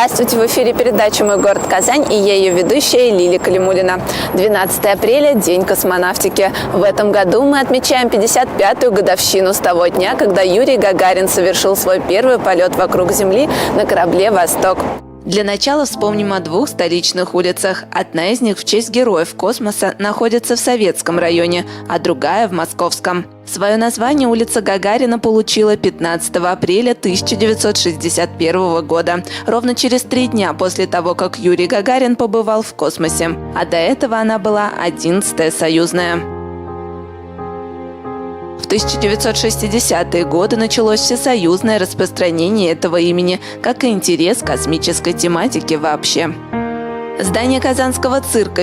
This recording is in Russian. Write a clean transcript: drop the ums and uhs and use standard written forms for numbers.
Здравствуйте! В эфире передача «Мой город Казань» и я ее ведущая Лилия Калимуллина. 12 апреля – День космонавтики. В этом году мы отмечаем 55-ю годовщину с того дня, когда Юрий Гагарин совершил свой первый полет вокруг Земли на корабле «Восток». Для начала вспомним о двух столичных улицах. Одна из них в честь героев космоса находится в Советском районе, а другая в Московском. Свое название улица Гагарина получила 15 апреля 1961 года, ровно через 3 дня после того, как Юрий Гагарин побывал в космосе. А до этого она была 11-я союзная. В 1960-е годы началось всесоюзное распространение этого имени, как и интерес к космической тематике вообще. Здание Казанского цирка